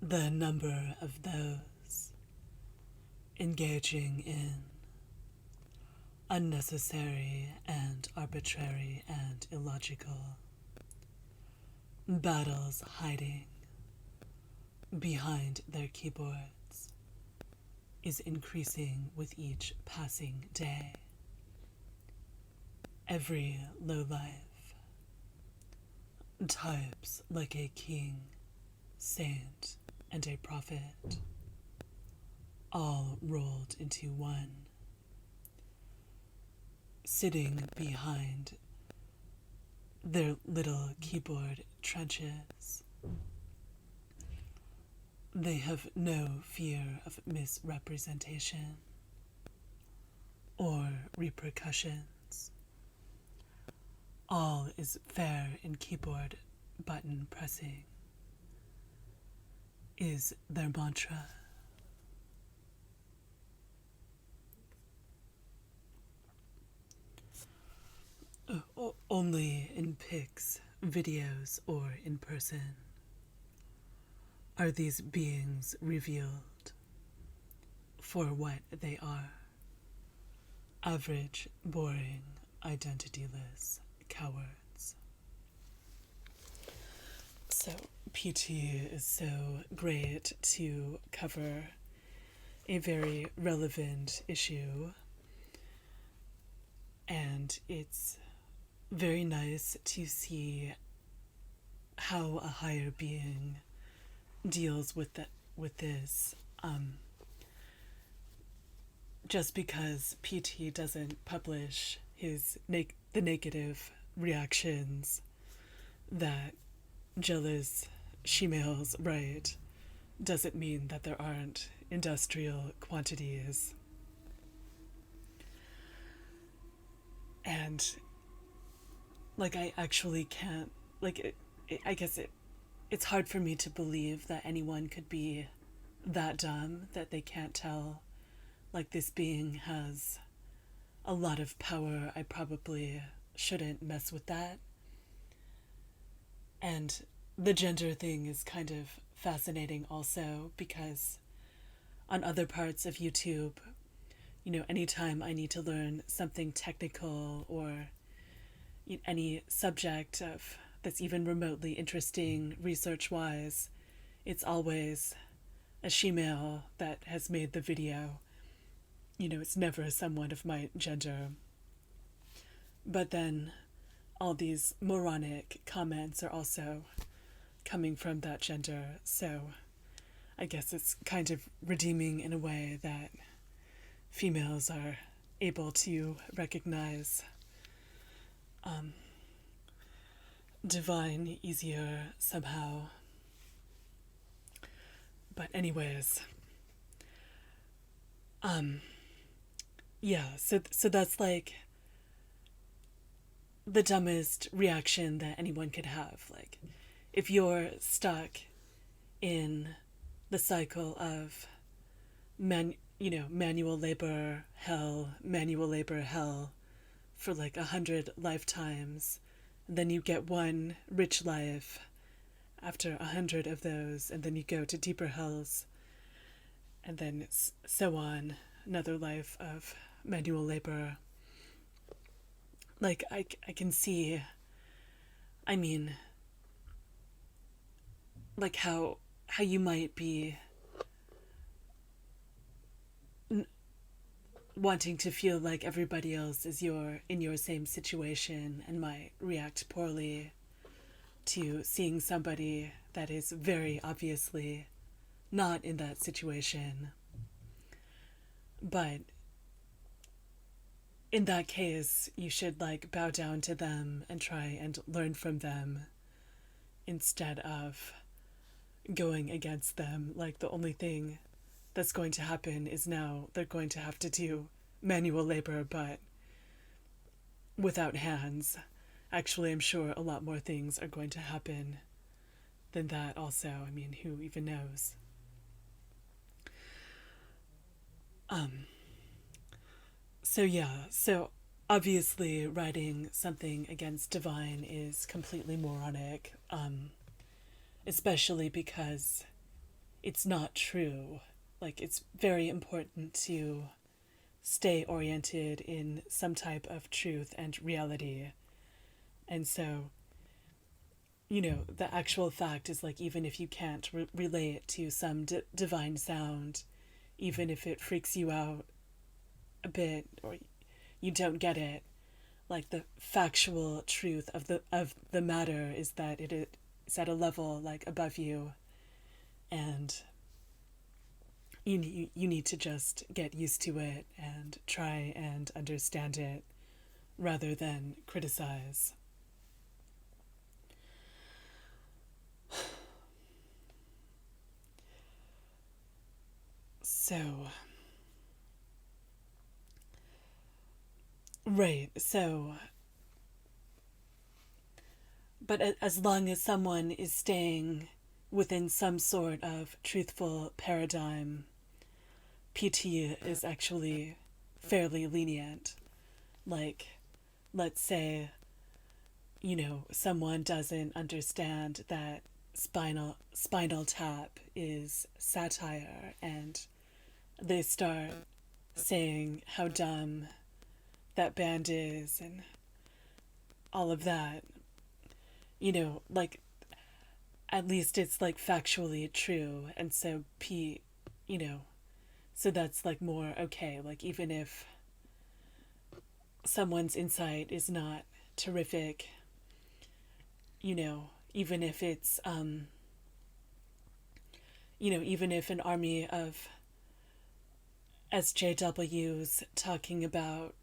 The number of those engaging in unnecessary and arbitrary and illogical battles hiding behind their keyboards is increasing with each passing day. Every lowlife types like a king, saint, and a prophet, all rolled into one, sitting behind their little keyboard trenches. They have no fear of misrepresentation or repercussions. All is fair in keyboard button pressing, is their mantra. Only in pics, videos, or in person are these beings revealed for what they are: average, boring, identityless cowards. So, PT is so great to cover a very relevant issue, and it's very nice to see how a higher being deals with this. Just because PT doesn't publish the negative reactions that jealous she-males write doesn't mean that there aren't industrial quantities. And I actually can't, I guess it's hard for me to believe that anyone could be that dumb that they can't tell, this being has a lot of power. I probably shouldn't mess with that. And the gender thing is kind of fascinating also, because on other parts of YouTube, anytime I need to learn something technical or any subject of that's even remotely interesting research-wise, it's always a she-male that has made the video. It's never someone of my gender. But then all these moronic comments are also coming from that gender, so I guess it's kind of redeeming in a way that females are able to recognize divine easier somehow. But anyways, yeah, so that's the dumbest reaction that anyone could have. If you're stuck in the cycle of manual labor hell for 100 lifetimes, and then you get one rich life after 100 of those, and then you go to deeper hells, and then so on, another life of manual labor. I can see, how you might be wanting to feel like everybody else is in your same situation and might react poorly to seeing somebody that is very obviously not in that situation. But in that case, you should bow down to them and try and learn from them instead of going against them. The only thing that's going to happen is now they're going to have to do manual labor, but without hands. Actually, I'm sure a lot more things are going to happen than that also. Who even knows? So obviously writing something against divine is completely moronic, especially because it's not true. Like, it's very important to stay oriented in some type of truth and reality. And so, the actual fact is like, even if you can't relate to some divine sound, even if it freaks you out a bit or you don't get it, like the factual truth of the matter is that it is at a level like above you, and you need to just get used to it and try and understand it rather than criticize. So, right, so, but as long as someone is staying within some sort of truthful paradigm, PT is actually fairly lenient. Like, let's say, someone doesn't understand that Spinal Tap is satire, and they start saying how dumb that band is and all of that. Like, at least it's like factually true, and so you know so that's like more okay. Like, even if someone's insight is not terrific, even if it's even if an army of SJWs talking about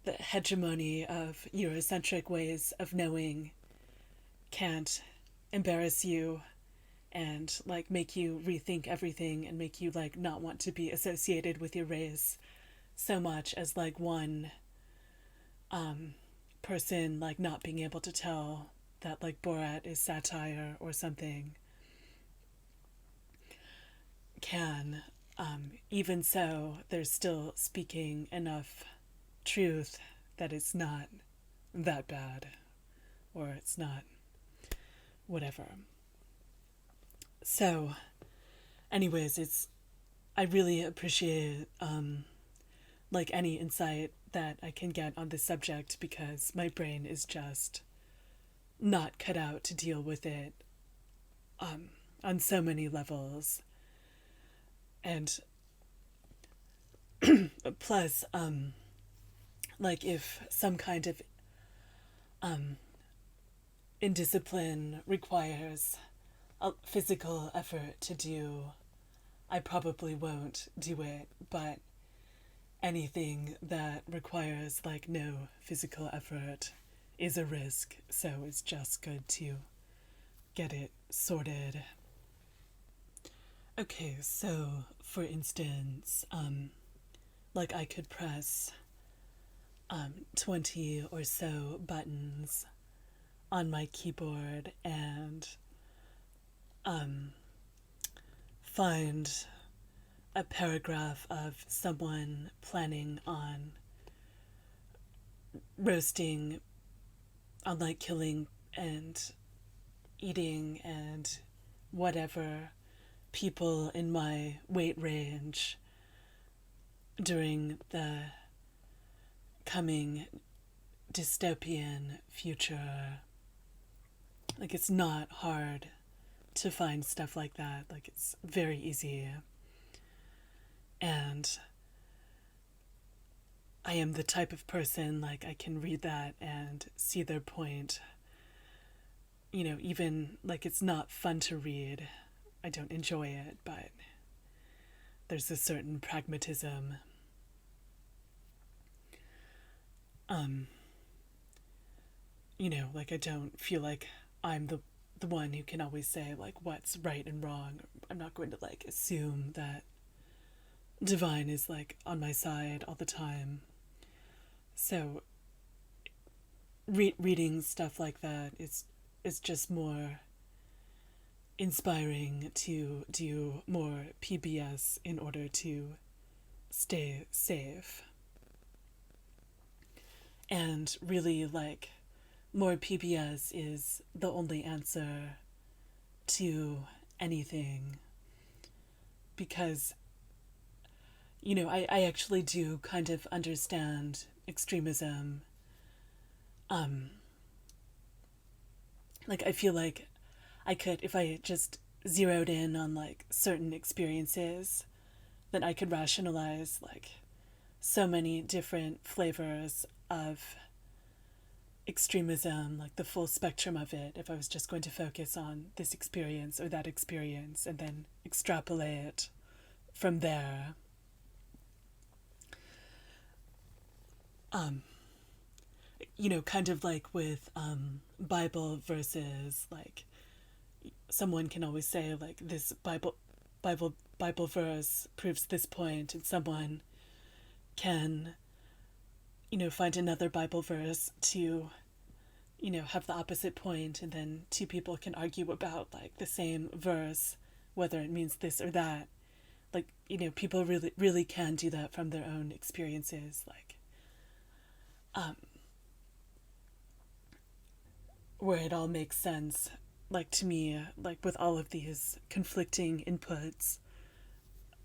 the hegemony of Eurocentric ways of knowing can't embarrass you and like make you rethink everything and make you like not want to be associated with your race so much as like one person like not being able to tell that like Borat is satire or something can, even so, they're still speaking enough truth that it's not that bad, or it's not whatever. So, anyways, I really appreciate like any insight that I can get on this subject, because my brain is just not cut out to deal with it on so many levels. And plus, like if some kind of indiscipline requires a physical effort to do, I probably won't do it, but anything that requires like no physical effort is a risk, so it's just good to get it sorted. Okay, so for instance, like I could press 20 or so buttons on my keyboard and find a paragraph of someone planning on roasting, on like killing and eating and whatever people in my weight range during the coming dystopian future. Like, it's not hard to find stuff like that. Like, it's very easy. And I am the type of person, like, I can read that and see their point. Even, like, it's not fun to read. I don't enjoy it, but there's a certain pragmatism. Like, I don't feel like I'm the one who can always say, like, what's right and wrong. I'm not going to, like, assume that divine is, like, on my side all the time. So, reading stuff like that is just more inspiring to do more PBS in order to stay safe. And really, like, more PBS is the only answer to anything, because, I actually do kind of understand extremism. Um, like, I feel like I could, if I just zeroed in on like certain experiences, then I could rationalize like so many different flavors of extremism, like the full spectrum of it, if I was just going to focus on this experience or that experience and then extrapolate from there. Um, kind of like with Bible verses, like someone can always say like this Bible verse proves this point, and someone can find another Bible verse to have the opposite point, and then two people can argue about like the same verse, whether it means this or that. Like, people really can do that from their own experiences, like where it all makes sense. Like, to me, like with all of these conflicting inputs,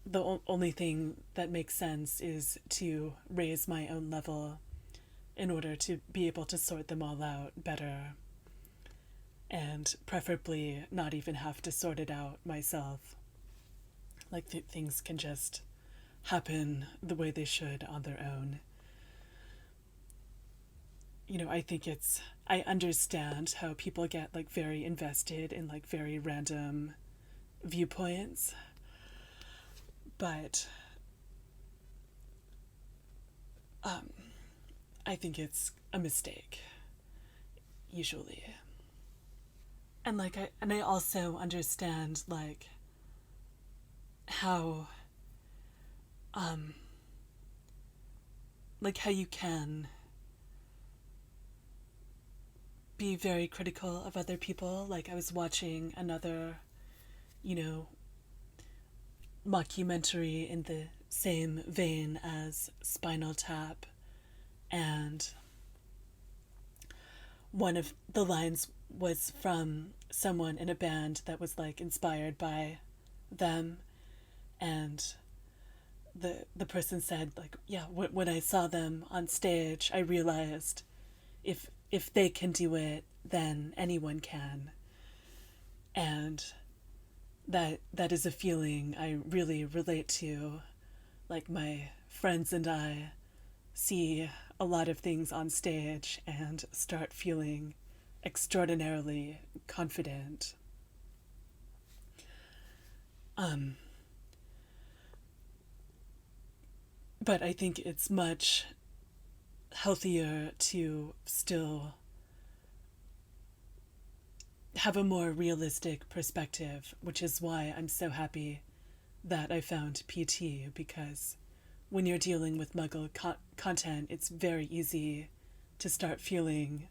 the only thing that makes sense is to raise my own level in order to be able to sort them all out better, and preferably not even have to sort it out myself. Like, things can just happen the way they should on their own. I understand how people get like very invested in like very random viewpoints, but I think it's a mistake, usually. And I also understand like how how you can be very critical of other people. Like, I was watching another, you know, mockumentary in the same vein as Spinal Tap, and one of the lines was from someone in a band that was like inspired by them, and the person said like, yeah, when I saw them on stage, I realized if they can do it, then anyone can. And that is a feeling I really relate to. Like, my friends and I see a lot of things on stage and start feeling extraordinarily confident. But I think it's much healthier to still have a more realistic perspective, which is why I'm so happy that I found PT, because when you're dealing with Muggle content, it's very easy to start feeling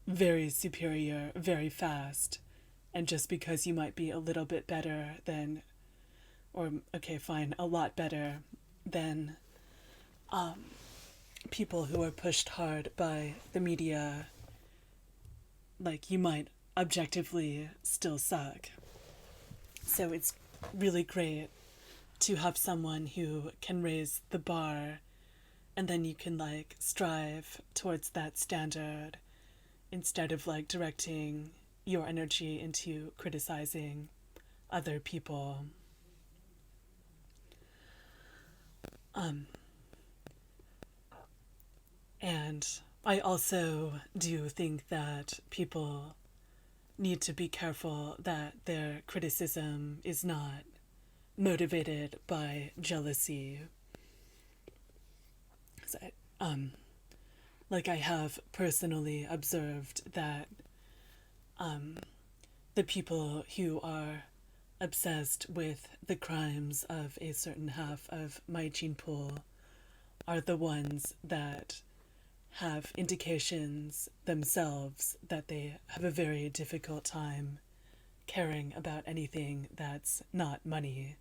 very superior very fast. And just because you might be a little bit better than, or okay, fine, a lot better than people who are pushed hard by the media, like, you might objectively still suck. So it's really great to have someone who can raise the bar, and then you can like strive towards that standard instead of like directing your energy into criticizing other people. And I also do think that people need to be careful that their criticism is not motivated by jealousy. Like, I have personally observed that the people who are obsessed with the crimes of a certain half of my gene pool are the ones that have indications themselves that they have a very difficult time caring about anything that's not money.